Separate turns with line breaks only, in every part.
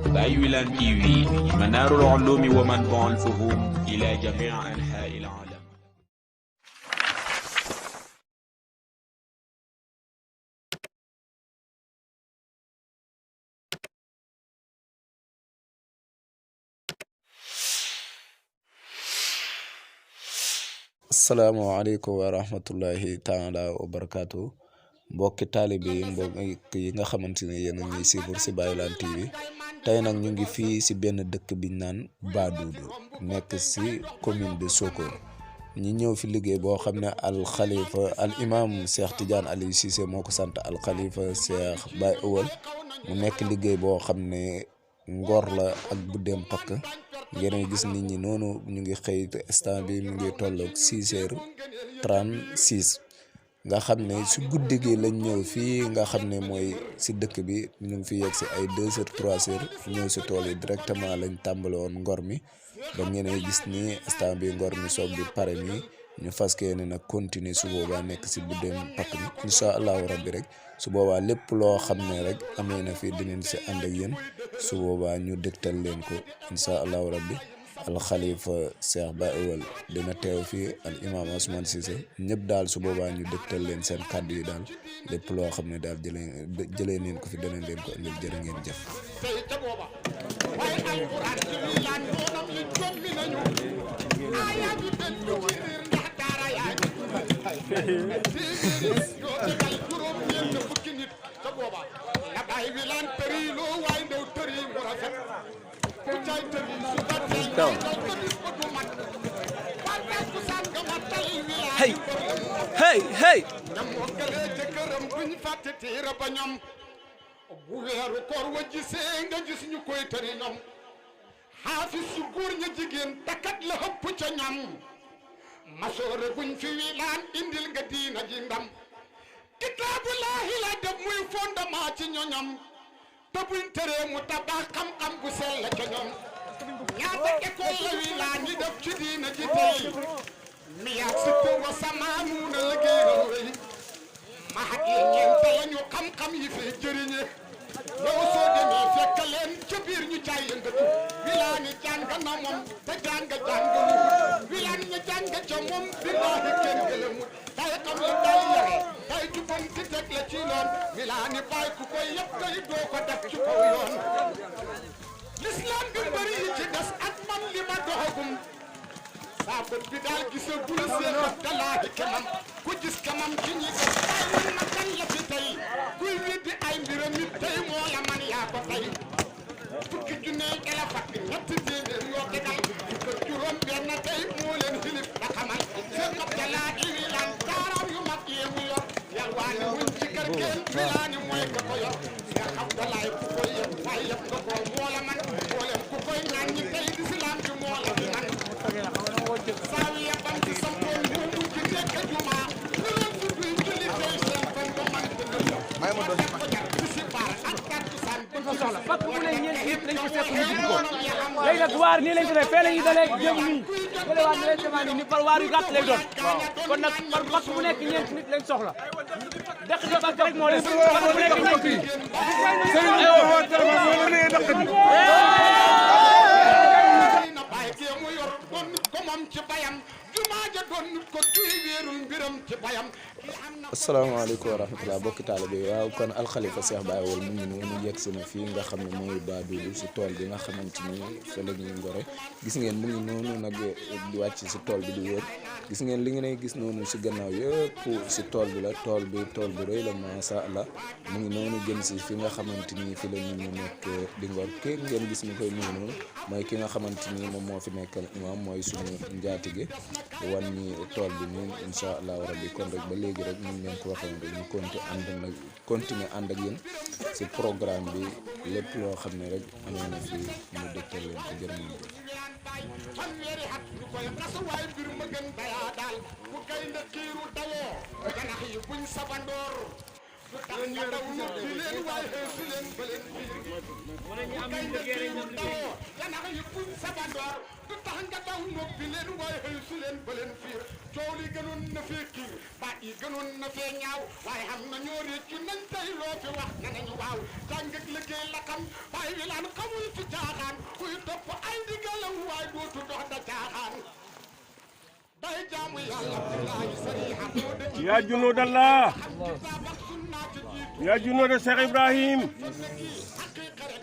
Baye Wilane TV منار العلوم ومنبع الفهوم إلى جميع أنحاء العالم.
asalaamaaleykum wa rahmatullahi taala wa barakaatu mbokki taalibe yi mbokk yi nga xamante ne yéen a ñuy suivre si Baye Wilane TV tey nag ñu ngi fii si benn dëkk biñ naan Badoudou nekk si commune de Sokone ñi ñëw fi liggéey boo xam ne al xalifa al imam Cheikh Tidiane Aliou Cissé moo ko sant al xalifa Cheikh Baye Ewal mu nekk liggéey boo xam ne ngor la ak buddeem pakk ngeen gis nit ñi noonu ñu ngi xëy instant bi mu ngi tolloog 6h36 nga xam ne si guddi gi lañ ñëw fii nga xam ne mooy si dëkk bi ñu ngi fi yegg si ay 2h 3h ñëw si tool yi directement lañ tàmbale woon ngor mi ba ngeen gis ni instant bi ngor mi soog di pare nii ñu fas yéene nag continuer su boobaa nekk si buddeem pakk mi incha allahu rabbi rek su boobaa lépp loo xam ne rek amee na fii dinañ si ànd ak yéen su boobaa ñu dëgtal leen ko incha allahu rabbi al xalifa Cheikh Baye Ewal dina teew fii al imam Ousmane Cissé ñëpp daal su boobaa ñu dëgtal leen seen kàddu yi daal lépp loo xam ne daal jëlee neen ko fi danañ leen ko indil jërë ngeen jëf.
hey hey hey bu weeru koor wa gisee nga gis ñu koy tëri ñoom xaafis su góor ña jigéen takkat la hëpp ca ñam masoore guñ fi wilaan indil nga diina ji ndam kitaabullaahi la def muy fondement ci ñoñam te buñ tëree mu tabax xam-xam bu sell ca ñoom ñaata école la wilaan ñi def ci diina ji tey miyaat sëpp wa samaanuuna liggéeyal rëy mahat yi ñeent lañu xam-xam yi fi jëriñe yow soo demee fekk leen ca biir ñu caay yëngatu wilaan yi jàng na moom te jàngalu wilaan ñu jàng ca moom billaahi kenn gëlëmut day xam la day yare day jubban ti teg la ci loon wilaan yi bàyyi ku koy yëpp tey doo ko def ci kaw yoon l'islam bi bëri yi ci des ak man li ma doxagum saa bët bi daal gisagul Seex Abdalaahi kemam ku gis kemam ci ñi ko bàyyi ma kan la fi tey kuy weddi ay mbiram it tey moo la man yaa ko tey fukki junne elefat ñetti téeméer yoo tegal fukk juróom benn tey moo leen xilif da xamal Seex Abdalaahi Wilane taaraw yu mag yee mu yor yalwaani wuñ ci kër kenn Wilane mooy ka ko yor Seex Abdalaahi ku koy yëpp waaye yëpp nga ko moo la man moo leen ku koy ñaan ñi tey lislaam bi moo la fi man saawiya bam ci sampoon bu mu ci nekk juma ñu leen fi duy julli tey seen fan ba man may ma doon ci baar ak kàddu san bu fa soxla
fak bu ne ñeent yëpp dañ ko fekk ñu dugg ko léegi nag waar nii lañ ko def fee la ñuy dalee jëm nii fële waar ni leen demande ni par waar yu gàtt lay doon kon nag par fak bu nekk ñeent nit lañ soxla dëkk bi ak rek moo leen fak bu nekk ñeent yi
asalaamaaleykum wa rahmatulah bokki taalibe bi waaw kon alxalifa Cheikh Baye Ewal mu ngi noonu yegg si na fii nga xam ne mooy Badoudou si tool bi nga xamante ni fa la ñuy ngore gis ngeen mu ngi noonu nag di wàcc si tool bi di wër gis ngeen li ngeen gis noonu si gannaaw yëpp si tool bi la tool bu rëy la macha allah mu ngi noonu jëm si fi nga xamante ni fi la ñu nekk di ngor kii ngeen gis ni koy nuyu noonu mooy ki nga xamante ni moom moo fi nekkal imam mooy suñu njaatige wan ñi tool bi nii incha allahu rabbi kon rek ba léegi rek ñu leen ko waxee rek ñu continuer ànd ak yéen si programme bi lépp loo xam ne rek amee na fi ñu dëgtal leen ko jërë ngeen jëf.
fanweeri at ñu koy rasuwaay mbir ma gën dayaa daal bu kay nda kiiru dawoo ganax yi buñ sabandoor du tax nga daw noppi leen waaye xeesu leen ba leen fiir bu kay nda kiiru dawoo ganax yi buñ sabandoor du tax nga daw noppi leen waaye xeesu leen ba leen fiir coow li gënoon na fee kiir baat yi gënoon na fee ñaaw waaye xam na ñoo réccu nañ tey loo fi wax ne nañu waaw
يا جنود الله يا جنود الشيخ إبراهيم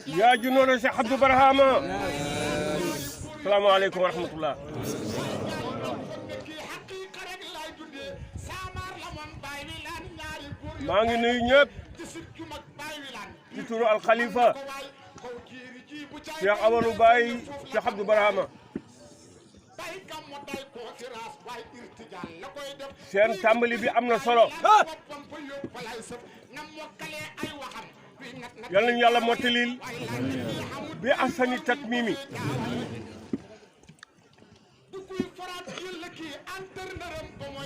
يا جنود الشيخ عبد برهام السلام عليكم ورحمة الله maa ngi nuyu ñëpp ci turu alxalifa Cheikh Amadou Baye Cheikh Abdou Barhama seen tàmbali bi am na solo yal nañu yàlla mottalil bi ahsani tatmimi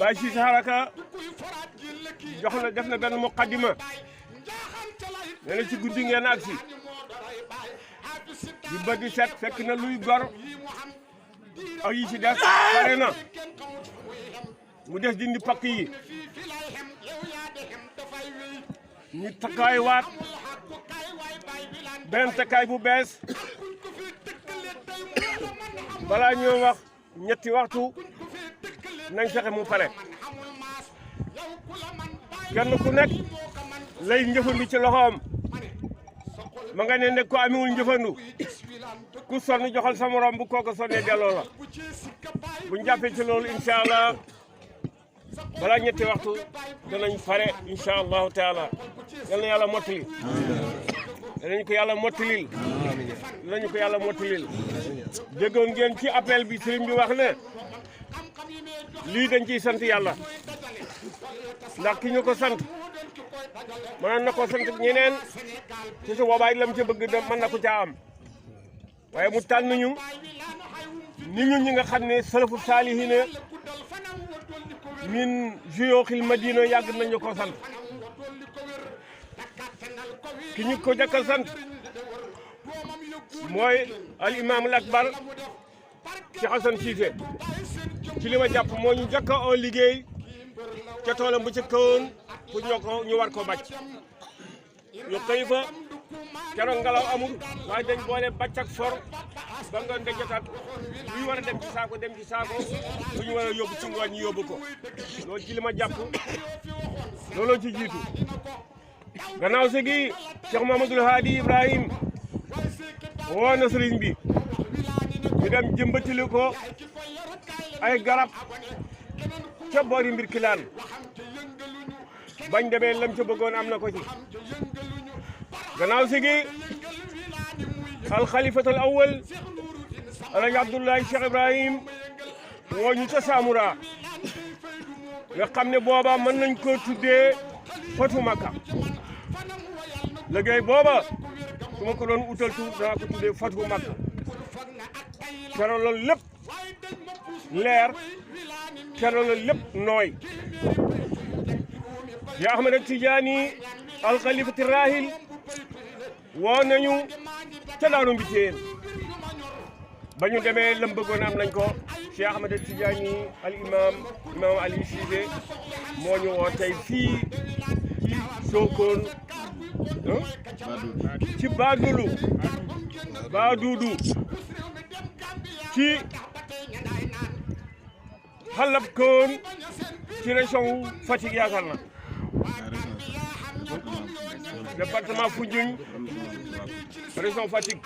Baye si Haraka jox na def na benn muqaddima nee na ci guddi ngeen agsi di bëgg set fekk na luy gor ak yi ci des pare na mu des dindi pakk yi ñu takkaay waat benn takkaay bu bees balaa ñoo wax ñetti waxtu nañ fexe mu pare kenn ku nekk lay njëfandu ci loxoom ma nga ne ko amewul njëfandu ku sonn joxal sa morom bu kooku sonnee delloo la bu ñu jàppee ci loolu incha allah balaa ñetti waxtu danañ pare incha allahu taala yal na yàlla mottali danañ ko yàlla mottalil danañ ko yàlla mottalil déggoon ngeen ci appel bi sëriñ bi wax ne lii dañ ciy sant yàlla ndax ki ñu ko sant mënoon na ko sant ñeneen ci su boobaa lam ca bëgg mën na ko caa am waaye mu tànn ñu ni ñun ñi nga xam ne salafu saalihiina min juyooxil madina yàgg nañu ko sant ki ñu ko jëkk a sant mooy al imam al akbar ci Xasan Siise ci li ma jàpp moo ñu jëkk a liggéey ca toolam bu ca kawoon pour ñu war ko bàcc ñu xëy fa keroog ngelaw amul waaye dañ boole bàcc ak for ba nga ndejatat bu ñu war a dem ci saako bu ñu war a yóbbu ci ngooñ ñu yóbbu ko loolu ci li ma jàpp looloo ci jiitu gannaaw si gi Cheikh Mamadou Hadi Ibrahim woo na sëriñ bi ñu dem jëmbatili ko ay garab ca boori mbir kilaan bañ demee lam ca bëggoon am na ko ci gannaaw si gi alxalifatul awwal alaji Abdoulaye Cheikh Ibrahim woo ñu ca Samura nga xam ne booba mën nañ ko tuddee Fatu Makka liggéey booba su ma ko doon utal tuut danaa ko tuddee Fatu Makka keroog loolu lépp leer keroog loolu lépp nooy ya Ahmad Tijaani alxalifati rahil woo nañu ca Daaru Mbitéen ba ñu demee lam bëggoon am nañ ko Cheikh Ahmad Tijaani al imam Ali Cissé moo ñu woo tey fii ci Sokone ci Baaduudu ci xalab koon ci région Fatick yaakaar na département Foundiougne région Fatick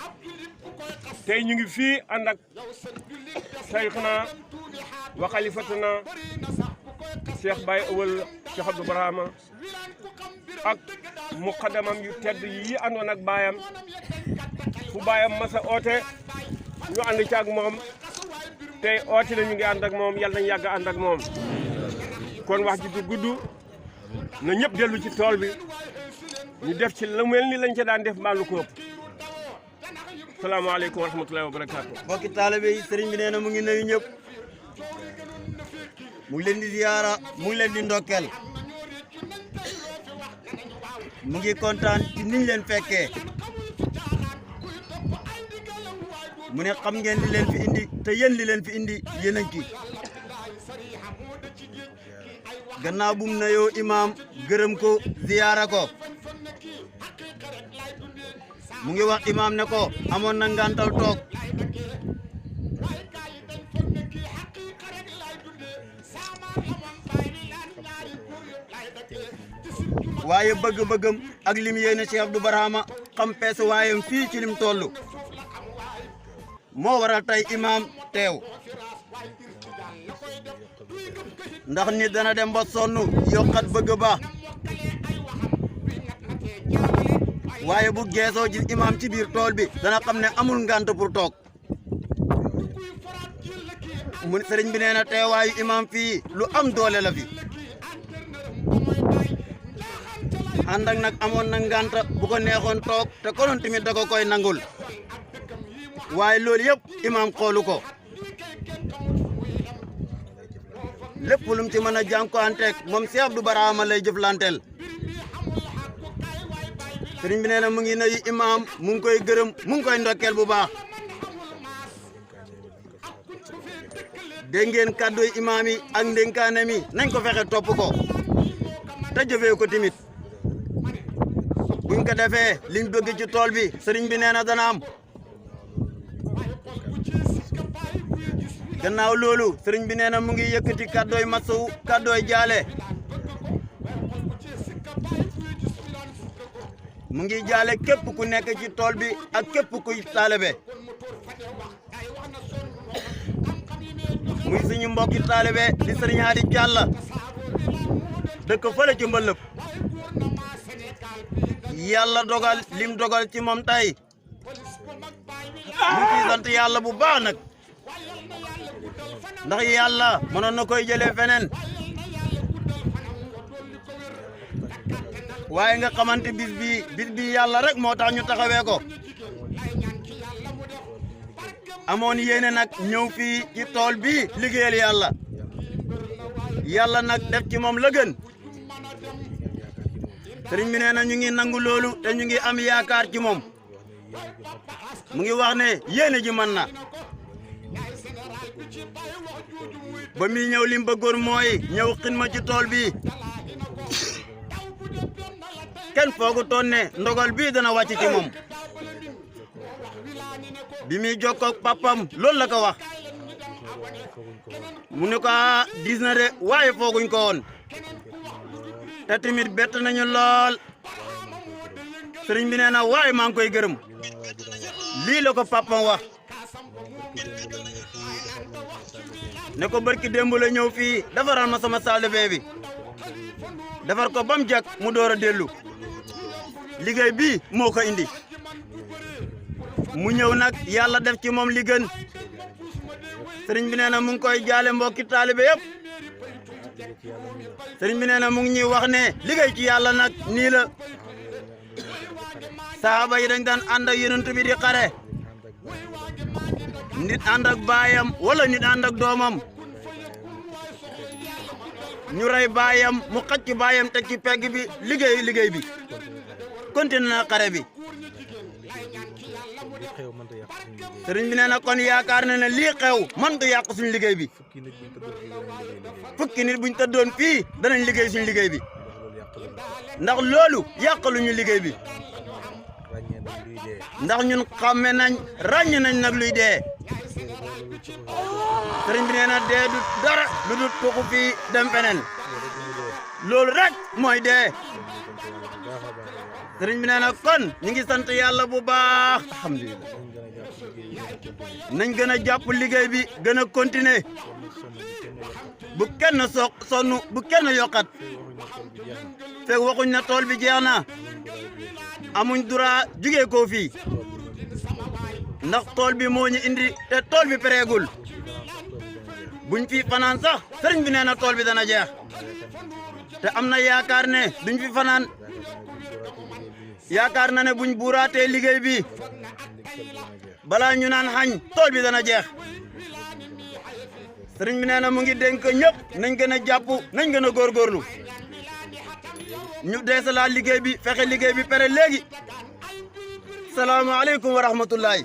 tey ñu ngi fii ànd ak sayxna wa xalifatuna Cheikh Baye Awal Cheikh Abdou Barhama ak muqaddamam yu tedd yi àndoon ak baayam fu baayam masa oote ñu ànd ci ak moom tey oote na ñu ngi ànd ak moom yàlla nañu yàgg ànd ak moom kon wax ji du gudd na ñëpp dellu ci tool bi ñu def ci lu mel ni lañ ca daan def mbaalu ko ëpp salaamaaleykum wa rahmatullahi wa barakaatu.
mbokki taalibe yi sëriñ bi nee na mu ngi nuyu ñëpp mu ngi leen di ziyaara mu ngi leen di ndokkeel mu ngi kontaan ci niñ leen fekkee mu ne xam ngeen li leen fi indi te yéen li leen fi indi yéen a ngi ci gannaaw bu mu nuyoo imaam gërëm ko ziyaara ko mu ngi wax imaam ne ko amoon na ngantal toog waaye bëgg-bëggam ak lim yéene Cheikh Abdou Barhama xam peese waayam fii ci lim tollu moo waral tey imaam teew ndax nit dana dem ba sonn yokkat bëgg ba waaye bu geesoo ji imaam ci biir tool bi dana xam ne amul ngant pour toog mu sëriñ bi nee na teewaayu imaam fii lu am doole la fi ànd ak nag amoon na ngant bu ko neexoon toog te konoon tamit da ko koy nangul waaye loolu yëpp imaam xoolu ko lépp lum ci mën a jànkuwanteeg moom Cheikh Abdou Barhama lay jëflanteel sëriñ bi nee na mu ngi nuyu imaam mu ngi koy gërëm mu ngi koy ndokkeel bu baax dégg ngeen kàdduy imaam yi ak ndénkaane mi nañ ko fexe topp ko te jëfee ko tamit buñ ko defee liñ bëgg ci tool bi sëriñ bi nee na dana am gannaaw loolu sëriñ bi nee na mu ngi yëkkati kàddooy masawu kàddooy jaale mu ngi jaale képp ku nekk ci tool bi ak képp kuy taalibe muy suñu mbokki taalibe di sëriñ Hadi Dialla dëkk fële ci Mbëlëb yàlla dogal lim dogal ci moom tey mu ciy sant yàlla bu baax nag ndax yàlla mënoon na koy jëlee feneen waaye nga xamante bis bi yàlla rek moo tax ñu taxawee ko amoon yéene nag ñëw fii ci tool bi liggéeyal yàlla nag def ci moom la gën sëriñ bi nee na ñu ngi nangu loolu te ñu ngi am yaakaar ci moom mu ngi wax ne yéene ji mën na ba muy ñëw lim bëggoon mooy ñëw xidma ci tool bi kenn foogu toon ne ndogal bii dana wàcc ci moom bi muy jokkoo ak papam loolu la ko wax mu ne ko diis na de waaye fooguñ ko woon te tamit bett nañu lool sëriñ bi nee na waaye maa ngi koy gërëm lii la ko papam wax ne ko barki démb la ñëw fii defaral ma sama salle de bain bi defar ko bam jak mu door a dellu liggéey bi moo ko indi mu ñëw nag yàlla def ci moom li gën sëriñ bi nee na mu ngi koy jaale mbokki taalibe yëpp sëriñ bi nee na mu ngi ñuy wax ne liggéey ci yàlla nag nii la sahaaba yi dañ daan ànd ak yonent bi di xare nit ànd ak baayam wala nit ànd ak doomam ñu rey baayam mu xacc baayam teg ci pegg bi liggéey bi continue na xare bi sëriñ bi nee na kon yaakaar na ne lii xew mënut a yàq suñu liggéey bi fukki nit buñ tëddoon fii danañ liggéey suñu liggéey bi ndax loolu yàqaluñu liggéey bi ndax ñun xàmme nañ ràññ nañ nag luy dee sëriñ bi nee na dee du dara lu dul tuxu fii dem feneen loolu rek mooy dee sëriñ bi nee na kon ñu ngi sant yàlla bu baax alhamdulilah nañ gën a jàpp liggéey bi gën a continuer bu kenn sonn bu kenn yokkat fekk waxuñ na tool bi jeex na amuñ droit jugee ko fii ndax tool bi moo ñu indi te tool bi pareegul buñ fi fanaan sax sëriñ bi nee na tool bi dana jeex te am na yaakaar ne duñ fi fanaan yaakaar na ne buñ buuraatee liggéey bi balaa ñu naan xañ tool bi dana jeex sëriñ bi nee na mu ngi dénk ñëpp nañ gën a jàpp nañ gën a góorgóorlu ñu deesalaat liggéey bi fexe liggéey bi pare léegi salaamaaleykum wa rahmatullahi